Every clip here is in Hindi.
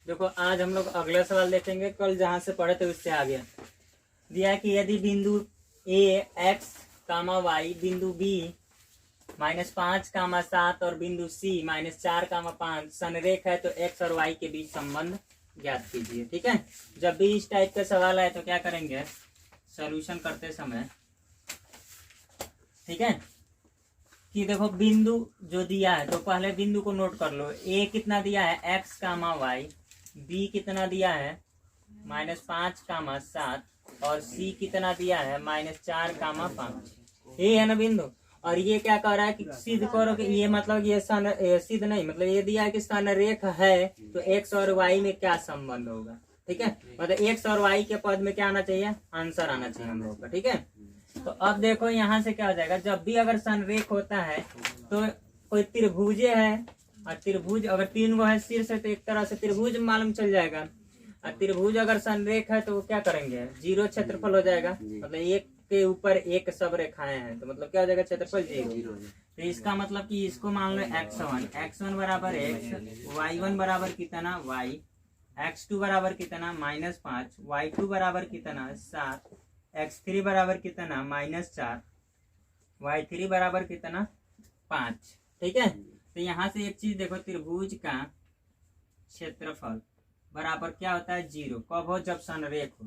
देखो आज हम लोग अगला सवाल देखेंगे, कल जहाँ से पढ़े थे उससे आगे। दिया है कि यदि बिंदु ए एक्स कामा वाई, बिंदु बी -5, 7 और बिंदु सी -4, 5 संरेख है तो एक्स और वाई के बीच संबंध ज्ञात कीजिए। ठीक है, जब भी इस टाइप का सवाल आए तो क्या करेंगे, सॉल्यूशन करते समय, ठीक है, कि देखो बिंदु जो दिया है तो पहले बिंदु को नोट कर लो। ए कितना दिया है एक्स कामा वाई, बी कितना दिया है -5, 7 और सी कितना दिया है -4, 5। ये है ना बिंदु। और ये क्या कह रहा है कि सिद्ध करो कि ये मतलब ये सिद्ध नहीं, मतलब ये दिया है कि संरेख है तो एक्स और वाई में क्या संबंध होगा। ठीक है, मतलब एक्स और वाई के पद में क्या आना चाहिए, आंसर आना चाहिए हम लोग का। ठीक है, तो अब देखो यहाँ से क्या हो जाएगा, जब भी अगर संरेख होता है तो कोई त्रिभुज है, और त्रिभुज अगर 3 गो है शीर्ष है तो एक तरह से त्रिभुज मालूम चल जाएगा। और त्रिभुज अगर संरेख है तो वो क्या करेंगे, 0 क्षेत्रफल हो जाएगा। मतलब एक के ऊपर एक सब रेखाएं हैं तो मतलब क्या हो जाएगा, क्षेत्रफल 0। तो इसका मतलब कि इसको मान लो x1 बराबर x, y1 बराबर कितना y, x2 बराबर कितना -5, y2 बराबर कितना 7, x3 बराबर कितना -4, y3 बराबर कितना 5। ठीक है, तो यहाँ से एक चीज देखो, त्रिभुज का क्षेत्रफल बराबर क्या होता है 0। कब हो, जब संरेख हो,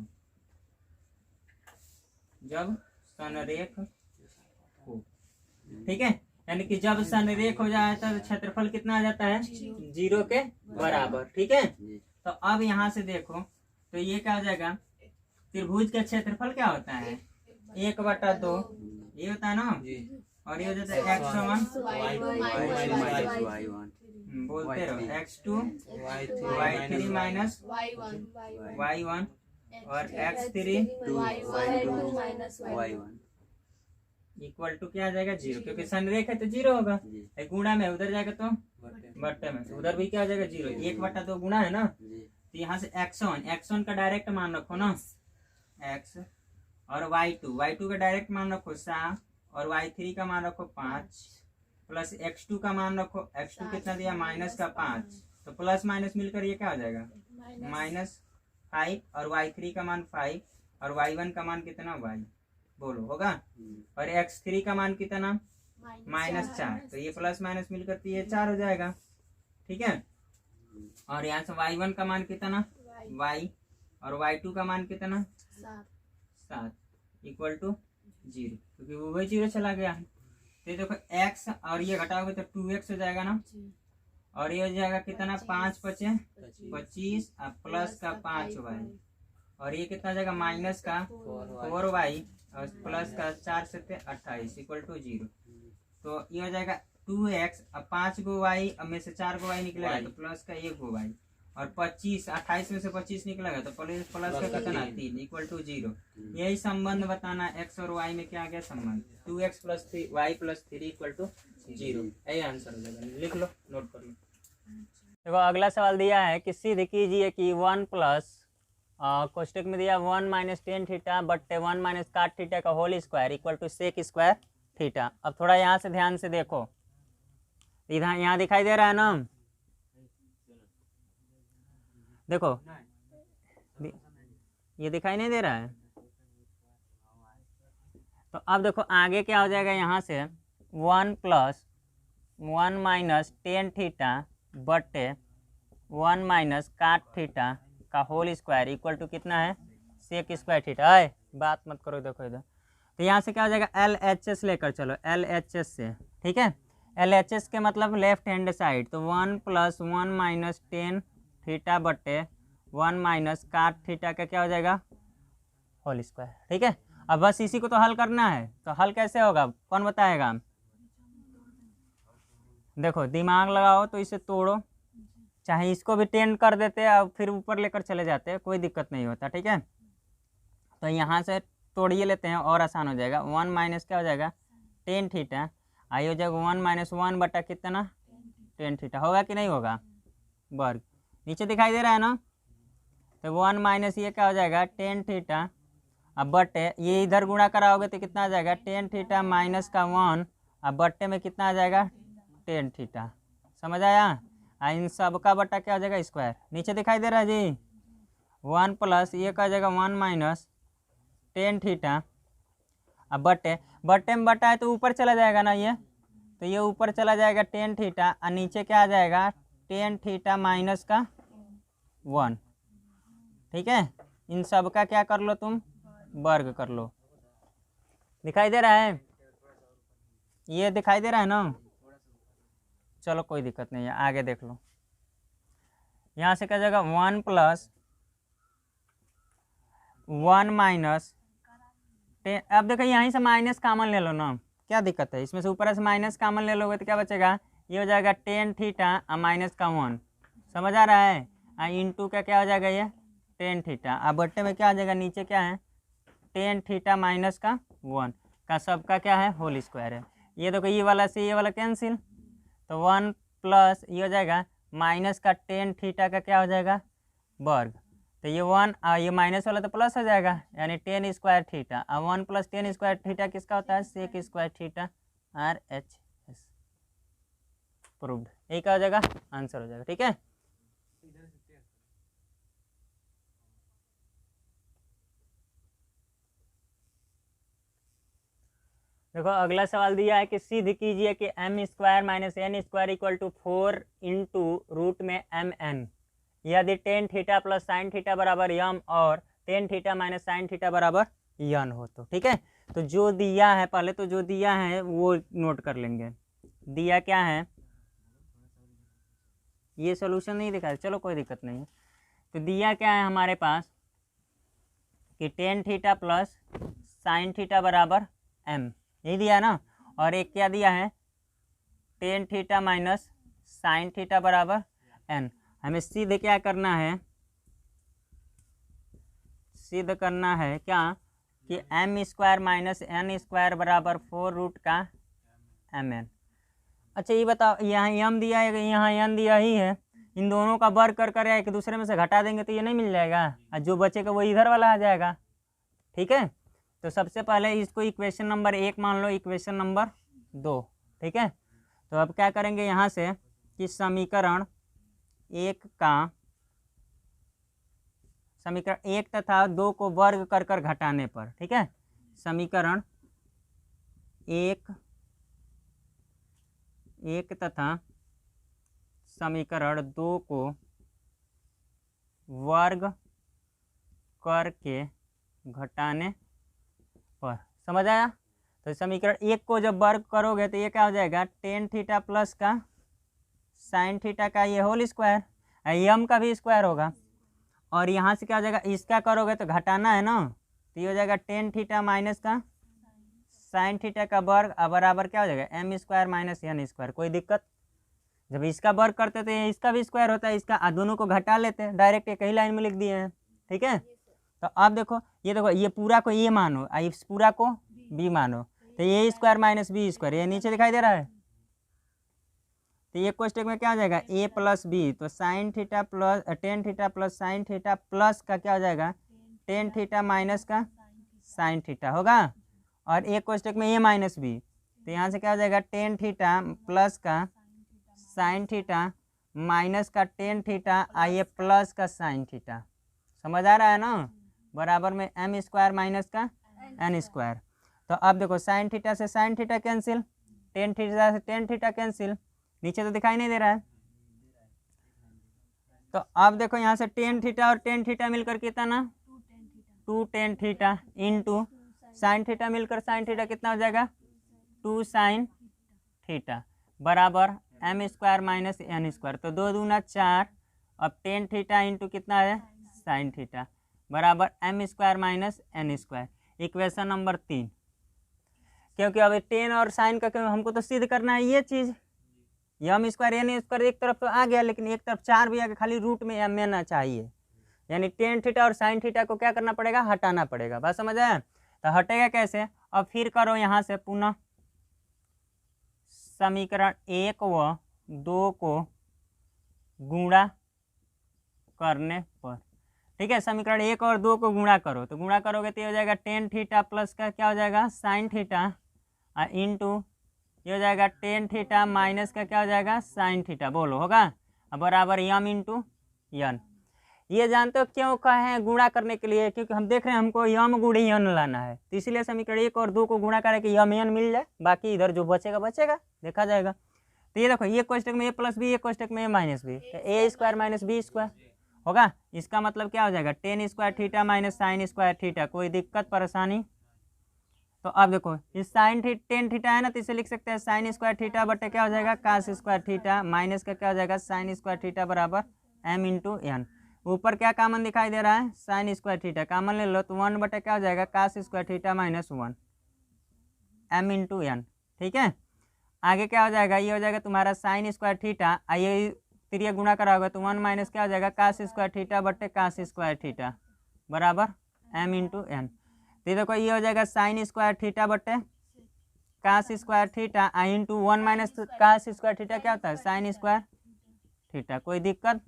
जब संरेख हो। ठीक है, यानी कि जब संरेख हो जाता है तो क्षेत्रफल कितना आ जाता है 0 के बराबर। ठीक है, तो अब यहाँ से देखो तो ये क्या हो जाएगा, त्रिभुज का क्षेत्रफल क्या होता है 1/2, ये होता है ना, और ये हो जाता है x1 बोलते रहो, x2 y3 माइनस y1 और x3 इक्वल टू क्या आ जाएगा 0, क्योंकि संरेख है तो 0 होगा। गुणा में उधर जाएगा तो बट्टे में, उधर भी क्या हो जाएगा 0। 1/2 गुणा है ना, तो यहाँ से x1 का डायरेक्ट मान रखो ना x, और y2 का डायरेक्ट मान रखो 7, और y3 का मान रखो 5, प्लस x2 का मान रखो, x2 कितना दिया -5, तो प्लस माइनस मिलकर ये क्या हो जाएगा -5, और y3 का मान 5, और y1 का मान कितना y बोलो होगा, और x3 का मान कितना -4, तो ये प्लस माइनस मिलकर तो ये 4 हो जाएगा। ठीक है, और यहाँ से y1 का मान कितना y, और y2 का मान कितना 7 इक्वल टू 0, क्योंकि वो वही 0 चला गया है। तो देखो x और ये घटाओगे तो 2x हो जाएगा ना, और ये हो जाएगा कितना 5 × 5 = 25, प्लस का 5y, और ये कितना हो जाएगा माइनस का 4y, और प्लस का 4 से 28 इक्वल टू 0। तो ये हो जाएगा 2x, अब 5 गो y, अब में से 4 गो y निकलेगा तो प्लस का 1 गो y, और 25 28 में से 25 निकलेगा तो प्लस का कितना 3 इक्वल टू 0। यही संबंध बताना, x और y में क्या आ गया संबंध, 2x + 3y + 3 इक्वल टू 0। यही आंसर हो जाएगा, लिख लो, नोट कर लो। देखो अगला सवाल दिया है कि सिद्ध कीजिए कि 1 प्लस कोष्टक में दिया 1 - tan थीटा बट्टे 1 - cot थीटा का whole square equal to sec square theta. अब थोड़ा यहाँ से ध्यान से देखो, इधर यहाँ दिखाई दे रहा है ना, देखो ये दिखाई नहीं दे रहा है। तो अब देखो आगे क्या हो जाएगा, यहाँ से 1 + 1 - tan थीटा बट्टे 1 - cot थीटा का होल स्क्वायर इक्वल टू कितना है सेक स्क्वायर थीटा। है बात मत करो, देखो इधर। तो यहाँ से क्या हो जाएगा LHS लेकर चलो, LHS से। ठीक है, LHS के मतलब लेफ्ट हैंड साइड, तो 1 + 1 - tan थीटा बट्टे 1 - cot थीटा का क्या हो जाएगा होल स्क्वायर। ठीक है, अब बस इसी को तो हल करना है। तो हल कैसे होगा, कौन बताएगा, देखो दिमाग लगाओ, तो इसे तोड़ो, चाहे इसको भी टेन कर देते और फिर ऊपर लेकर चले जाते, कोई दिक्कत नहीं होता। ठीक है, तो यहाँ से तोड़िए लेते हैं और आसान हो जाएगा। 1 माइनस क्या हो जाएगा tan थीटा, आई हो जाएगा 1 - 1 बटा कितना tan थीटा, होगा कि नहीं होगा वर्ग, नीचे दिखाई दे रहा है ना। तो 1 - ये क्या हो जाएगा tan थीटा, अब बट्टे ये इधर गुणा कराओगे तो कितना आ जाएगा tan थीटा - का 1, अब बट्टे में कितना आ जाएगा tan थीटा। समझ आया, इन सब का बटा क्या हो जाएगा स्क्वायर, नीचे दिखाई दे रहा है जी 1 प्लस ये क्या हो जाएगा 1 माइनस टेन थीटा। अब बटे में बटा है तो ऊपर चला जाएगा ना ये, तो ये ऊपर चला जाएगा टेन थीटा और नीचे क्या आ जाएगा टेन थीटा माइनस का 1। ठीक है, इन सब का क्या कर लो तुम वर्ग कर लो। दिखाई दे रहा है, ये दिखाई दे रहा है ना, चलो कोई दिक्कत नहीं है, आगे देख लो। यहाँ से क्या जाएगा 1 प्लस 1 माइनस टेन। अब देखो यहीं से माइनस कॉमन ले लो ना, क्या दिक्कत है, इसमें से ऊपर से माइनस कॉमन ले लोगे तो क्या बचेगा, ये हो जाएगा टेन थीटा और माइनस का 1, समझ आ रहा है। इंटू का क्या हो जाएगा ये टेन थीटा। अब बट्टे में क्या आ जाएगा, नीचे क्या है टेन थीटा माइनस का 1 का सबका क्या है होल स्क्वायर है। ये देखो ये वाला से ये वाला कैंसिल, तो 1 प्लस ये हो जाएगा माइनस का टेन थीटा का क्या हो जाएगा वर्ग, तो ये 1 और ये माइनस वाला तो प्लस हो जाएगा, यानी टेन स्क्वायर थीटा। और 1 प्लस टेन स्क्वायर थीटा किसका होता है sec square theta RHS। Proved, यही क्या हो जाएगा आंसर हो जाएगा। ठीक है, देखो अगला सवाल दिया है कि सिद्ध कीजिए कि m square minus N square equal to 4 into root में mn यदि tan theta plus sine theta बराबर यम और tan theta minus sine theta बराबर यन हो तो। ठीक है, तो जो दिया है पहले तो जो दिया है वो नोट कर लेंगे। दिया क्या है, ये सॉल्यूशन नहीं दिखा, चलो कोई दिक्कत नहीं है। तो दिया क्या है हमारे पास कि ten theta plus sine theta बराबर m, यही दिया है ना। और एक क्या दिया है ten theta minus sine theta बराबर n। हमें सिद्ध क्या करना है, सिद्ध करना है क्या कि m square minus n square बराबर 4 रूट का mn। अच्छा ये बताओ, यहाँ m दिया है यहाँ n दिया ही है, इन दोनों का वर्ग कर कर एक दूसरे में से घटा देंगे तो ये नहीं मिल जाएगा, और जो बचेगा वो इधर वाला आ जाएगा। ठीक है, तो सबसे पहले इसको इक्वेशन नंबर 1 मान लो, इक्वेशन नंबर 2। ठीक है, तो अब क्या करेंगे यहाँ से कि समीकरण 1 तथा 2 को वर्ग कर कर घटाने पर, ठीक है, समीकरण 1 तथा समीकरण 2 को वर्ग करके घटाने पर, समझ आया। तो समीकरण 1 को जब वर्ग करोगे तो ये क्या हो जाएगा टेन थीटा प्लस का साइन थीटा का ये होल स्क्वायर, यम का भी स्क्वायर होगा, और यहाँ से क्या हो जाएगा इसका करोगे तो घटाना है ना, तो ये हो जाएगा टेन थीटा माइनस का साइन थीटा का वर्ग बराबर क्या हो जाएगा m square minus n square. कोई दिक्कत, जब इसका वर्ग करते तो इसका भी स्क्वायर होता है, इसका दोनों को घटा लेते हैं, डायरेक्ट एक ही लाइन में लिख दिए हैं। ठीक है, तो अब देखो ये पूरा को ए मानो, इस पूरा को बी मानो, तो ए स्क्वायर माइनस बी स्क्वायर ये नीचे दिखाई दे रहा है, तो ये क्वेश्चन में क्या हो जाएगा ए प्लस बी, तो sine theta plus ten theta plus sine theta plus का क्या हो जाएगा टेन थीटा माइनस का साइन थीटा होगा, और एक क्वेश्चन में ए माइनस बी, तो यहाँ से क्या हो जाएगा टेन थीटा प्लस का साइन थीटा माइनस का टेन थीटा ये प्लस का साइन थीटा। समझ आ रहा है ना, बराबर में m स्क्वायर माइनस का n स्क्वायर। तो अब देखो साइन थीटा से sine theta cancel, tan theta से टेन थीटा कैंसिल, नीचे तो दिखाई नहीं दे रहा है। तो अब देखो यहाँ से टेन थीटा और टेन थीटा मिलकर कितना ना 2 tan theta into sine theta मिलकर साइन थीटा कितना हो जाएगा 2 साइन थीटा बराबर m square minus n square. तो 2 दूना 4, अब टेन थीटा इंटू कितना है साइन थीटा बराबर m square minus n square. Equation number 3, क्योंकि अब टेन और साइन का हमको तो सिद्ध करना है ये चीज़, m स्क्वायर n स्क्वायर एक तरफ तो आ गया, लेकिन एक तरफ 4 भी आ गया, खाली रूट में m आना चाहिए, यानी टेन थीटा और साइन थीटा को क्या करना पड़ेगा हटाना पड़ेगा। बात समझ आया, तो हटेगा कैसे, अब फिर करो यहाँ से पुनः समीकरण 1 व 2 को गुणा करने पर। ठीक है, समीकरण 1 और 2 को गुणा करो, तो गुणा करोगे तो ये हो जाएगा टेन थीटा प्लस का क्या हो जाएगा साइन थीटा इंटू ये हो जाएगा टेन थीटा माइनस का क्या हो जाएगा साइन थीटा, बोलो होगा, बराबर यम इंटू यन। ये जानते हो क्यों कहे हैं गुणा करने के लिए, क्योंकि हम देख रहे हैं हमको यम गुणे यन लाना है, तो इसलिए समीकरण 1 और 2 को गुणा करें कि यम यन मिल जाए, बाकी इधर जो बचेगा बचेगा, देखा जाएगा। तो ये देखो ये कोष्टक में a प्लस बी, एक कोष्टक में a माइनस बी, तो a square minus B square होगा। इसका मतलब क्या हो जाएगा, tan square theta minus sine square theta. कोई दिक्कत परेशानी? तो अब देखो इस साइन टेन थीटा है ना, तो इसे लिख सकते हैं साइन स्क्वायर थीटा बटे क्या हो जाएगा कास स्क्वायर थीटा, माइनस का क्या हो जाएगा साइन स्क्वायर थीटा बराबर m इंटू एन। ऊपर क्या कॉमन दिखाई दे रहा है, साइन स्क्वायर थीटा कॉमन ले लो, तो 1 बटे क्या हो जाएगा cos square theta minus 1 m into N. ठीक है, आगे क्या हो जाएगा, ये हो जाएगा तुम्हारा साइन स्क्वायर थीटा, आइए तिरिया गुणा करा होगा तो 1 माइनस क्या हो जाएगा कास स्क्वायर थीटा बटे कास स्क्वायर थीटा बराबर m इंटू एन। तो देखो ये हो जाएगा साइन स्क्वायर थीटा बटे कास स्क्वायर थीटा आई into 1 minus cos square theta क्या होता है साइन स्क्वायर थीटा। कोई दिक्कत,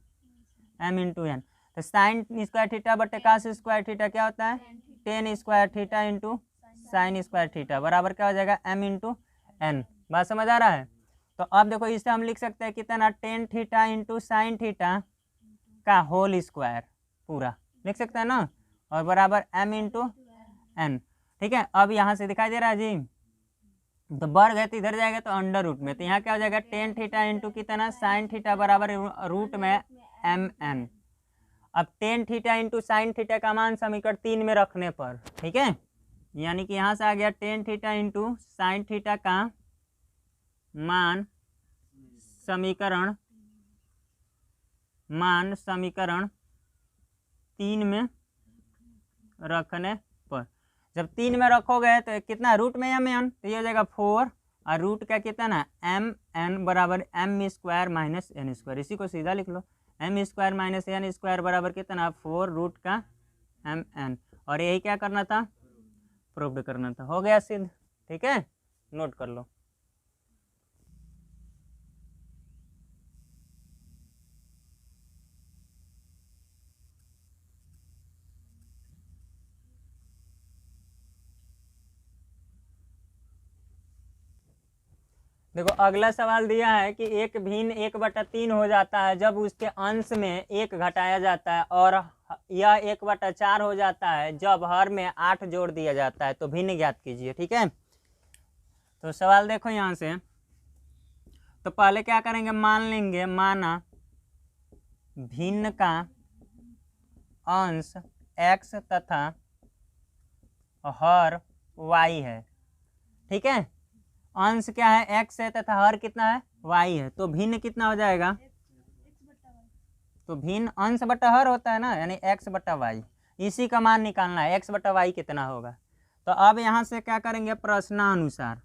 m इंटू एन। तो साइन स्क्वायर थीटा बटे कास स्क्वायर थीटा क्या होता है tan square theta into sine square theta बराबर क्या हो जाएगा m इंटू एन। बात समझ आ रहा है? तो अब देखो इसे हम लिख सकते हैं कितना, tan theta into sine theta का होल स्क्वायर पूरा लिख सकते हैं ना, और बराबर m इंटू एन। ठीक है, अब यहाँ से दिखाई दे रहा है जी, तो वर्ग है तो इधर जाएगा तो अंडर रूट में, तो यहाँ क्या हो जाएगा टेन थीटा इंटू कितना साइन थीटा बराबर रूट में एम एन। अब tan theta into sine theta का मान समीकरण 3 में रखने पर, ठीक है, यानी कि यहाँ से आ गया tan theta into sine theta का मान समीकरण 3 में रखने पर। जब 3 में रखोगे तो कितना रूट में एम एन, तो ये हो जाएगा 4 और रूट का कितना एम एन बराबर m square minus N square. इसी को सीधा लिख लो, m square minus N square बराबर कितना 4 रूट का एम एन। और यही क्या करना था, प्रूव करना था। हो गया सिद्ध। ठीक है, नोट कर लो। देखो अगला सवाल दिया है कि एक भिन्न 1/3 हो जाता है जब उसके अंश में 1 घटाया जाता है, और यह 1/4 हो जाता है जब हर में 8 जोड़ दिया जाता है, तो भिन्न ज्ञात कीजिए। ठीक है, तो सवाल देखो यहाँ से, तो पहले क्या करेंगे, मान लेंगे, माना भिन्न का अंश x तथा हर y है। ठीक है, अंश क्या है x है तथा हर कितना है y है, तो भिन्न कितना हो जाएगा, तो भिन्न अंश बटा हर होता है ना, यानी x बटा वाई, इसी का मान निकालना है, x बटा वाई कितना होगा। तो अब यहाँ से क्या करेंगे, प्रश्नानुसार,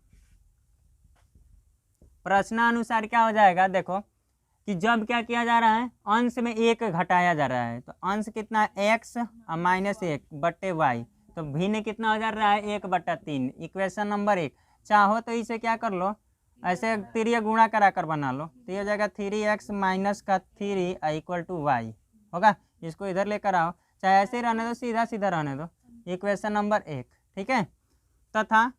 प्रश्नानुसार क्या हो जाएगा, देखो कि जब क्या किया जा रहा है, अंश में 1 घटाया जा रहा है, तो अंश कितना है x और माइनस 1 बटे वाई, तो भिन्न कितना हो जा रहा है 1/3। इक्वेशन नंबर 1, चाहो तो इसे क्या कर लो, ऐसे तिरिया गुणा करा कर बना लो, तो ये हो जाएगा 3x माइनस का 3 इक्वल टू वाई होगा। इसको इधर लेकर आओ, चाहे ऐसे ही रहने दो, सीधा सीधा रहने दो। इक्वेशन नंबर 1, ठीक है। तथा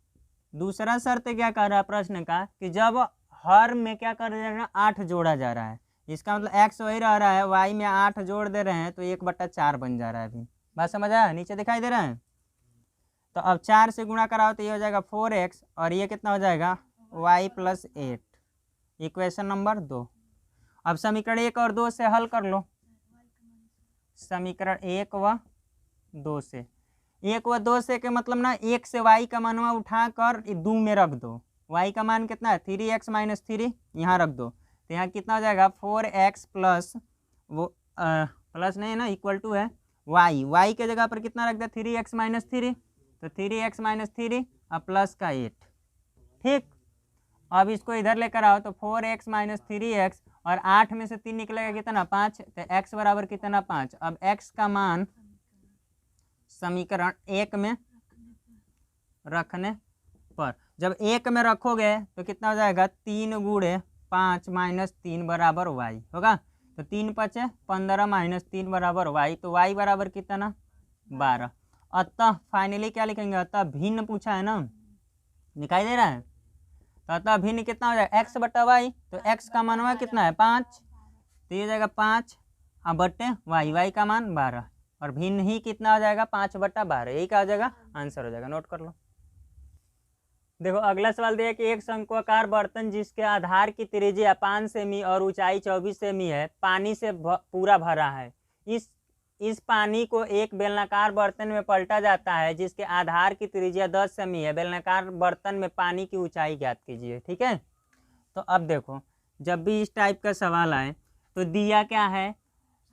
दूसरा शर्त क्या कर रहा है प्रश्न का, कि जब हर में क्या कर रहे हैं 8 जोड़ा जा रहा है, इसका मतलब x वही रह रहा है, y में 8 जोड़ दे रहे हैं, तो 1/4 बन जा रहा है। अभी बात समझ आया, नीचे दिखाई दे रहा है। तो अब 4 से गुणा कराओ तो ये हो जाएगा 4x, और ये कितना हो जाएगा y प्लस 8, इक्वेशन नंबर 2। अब समीकरण 1 और 2 से हल कर लो, समीकरण 1 व 2 से, 1 व 2 से के मतलब ना 1 से y का मानवा उठा कर 2 में रख दो, y का मान कितना है 3x माइनस 3, यहाँ रख दो, तो यहाँ कितना हो जाएगा 4x प्लस वो प्लस नहीं है ना, इक्वल टू है y के जगह पर कितना रख दिया 3x माइनस 3, तो 3x माइनस 3 और प्लस का 8। ठीक, अब इसको इधर लेकर आओ, तो 4x माइनस 3x और 8 में से 3 निकलेगा कितना 5, तो x बराबर कितना 5। अब x का मान समीकरण 1 में रखने पर, जब 1 में रखोगे तो कितना हो जाएगा 3 गुणे 5 माइनस 3 बराबर y होगा, तो 3 × 5 = 15 माइनस 3 बराबर y, तो y बराबर कितना 12। अतः फाइनली क्या लिखेंगे, अतः भिन्न पूछा है ना, दिखाई दे रहा है, तो अतः भिन्न कितना हो जाएगा x बटा वाई, तो x का मान हुआ कितना है 5, तो ये हो जाएगा 5 बट्टे वाई, वाई का मान 12 और भिन्न ही कितना हो जाएगा 5/12, यही क्या हो जाएगा आंसर हो जाएगा। नोट कर लो। देखो अगला सवाल दिया कि एक शंक्वाकार बर्तन जिसके आधार की त्रिज्या 5 सेमी और ऊंचाई 24 सेमी है पानी से पूरा भरा है। इस पानी को एक बेलनाकार बर्तन में पलटा जाता है जिसके आधार की त्रिज्या 10 सेमी है। बेलनाकार बर्तन में पानी की ऊंचाई ज्ञात कीजिए। ठीक है, तो अब देखो जब भी इस टाइप का सवाल आए तो दिया क्या है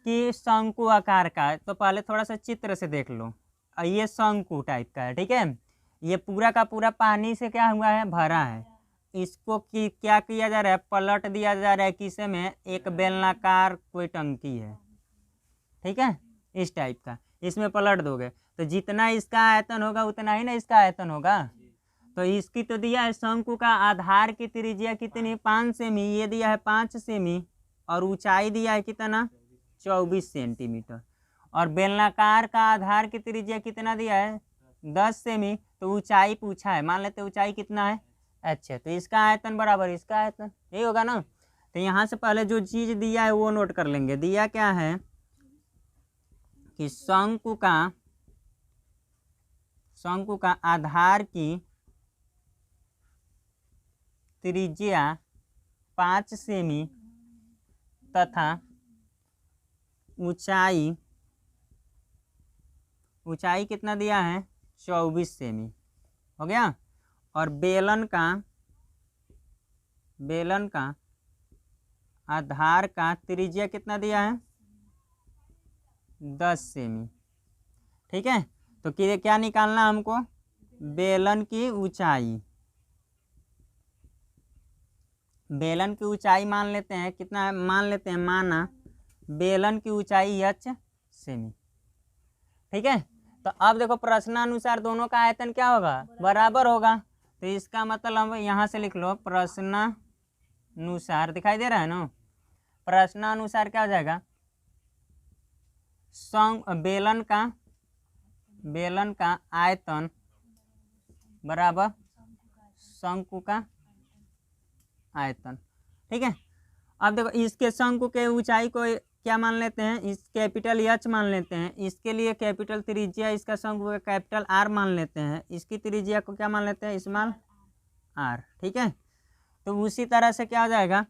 कि शंकु आकार का है, तो पहले थोड़ा सा चित्र से देख लो। ये शंकु टाइप का है। ठीक है, ये पूरा का पूरा पानी से क्या हुआ है भरा है। इसको क्या किया जा रहा है, पलट दिया जा रहा है किसे में, एक बेलनाकार कोई टंकी है। ठीक है, इस टाइप का इसमें पलट दोगे तो जितना इसका आयतन होगा उतना ही ना इसका आयतन होगा। तो इसकी तो दिया है शंकु का आधार की त्रिज्या कितनी 5 सेमी, ये दिया है 5 सेमी और ऊंचाई दिया है कितना 24 सेंटीमीटर। और बेलनाकार का आधार की त्रिज्या कितना दिया है 10 सेमी, तो ऊंचाई पूछा है, मान लेते ऊंचाई कितना है। अच्छा, तो इसका आयतन बराबर इसका आयतन, यही होगा ना। तो यहाँ से पहले जो चीज़ दिया है वो नोट कर लेंगे। दिया क्या है कि शंकु का आधार की त्रिज्या 5 सेमी तथा ऊंचाई कितना दिया है 24 सेमी, हो गया। और बेलन का आधार का त्रिज्या कितना दिया है 10 सेमी। ठीक है, तो क्या निकालना हमको, बेलन की ऊंचाई। बेलन की ऊंचाई मान लेते हैं कितना है, मान लेते हैं माना बेलन की ऊंचाई h सेमी। ठीक है, तो अब देखो प्रश्नानुसार दोनों का आयतन क्या होगा बराबर होगा। तो इसका मतलब यहाँ से लिख लो प्रश्नानुसार, दिखाई दे रहा है ना। प्रश्नानुसार क्या हो जाएगा, बेलन का आयतन बराबर शंकु का आयतन। ठीक है, अब देखो इसके शंकु के ऊंचाई को क्या मान लेते हैं, इस कैपिटल एच मान लेते हैं। इसके लिए कैपिटल त्रिज्या इसका शंकु का कैपिटल आर मान लेते हैं। इसकी त्रिज्या को क्या मान लेते हैं स्मॉल आर। ठीक है, तो उसी तरह से क्या हो जाएगा,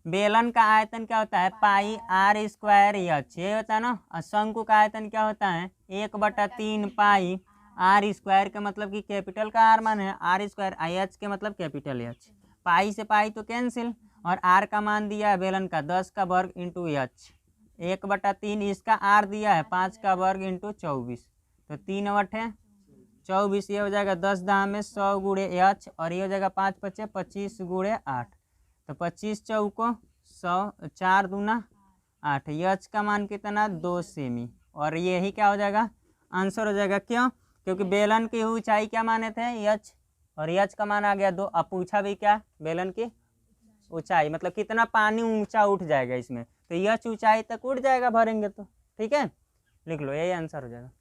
बेलन का आयतन क्या होता है पाई आर स्क्वायर एच, ये होता है ना। और शंकु का आयतन क्या होता है 1/3 पाई आर स्क्वायर का मतलब कि कैपिटल का आर मान है आर स्क्वायर, एच के मतलब कैपिटल एच। पाई से पाई तो कैंसिल, और आर का मान दिया है बेलन का 10 का वर्ग इंटू एच, 1/3 इसका आर दिया है 5 का वर्ग इंटू 24, तो 3/24, ये हो जाएगा 10 दाम में 100 गुणे एच, और ये हो जाएगा 5 × 25 गुणे 8, तो 25 चौको 100, 4 दूना 8, एच का मान कितना 2 सेमी, और यही क्या हो जाएगा आंसर हो जाएगा। क्यों, क्योंकि बेलन की ऊंचाई क्या माने थे एच, और एच का मान आ गया 2। अब पूछा भी क्या बेलन की ऊंचाई, मतलब कितना पानी ऊंचा उठ जाएगा इसमें, तो एच ऊंचाई तक उठ जाएगा भरेंगे तो। ठीक है, लिख लो यही आंसर हो जाएगा।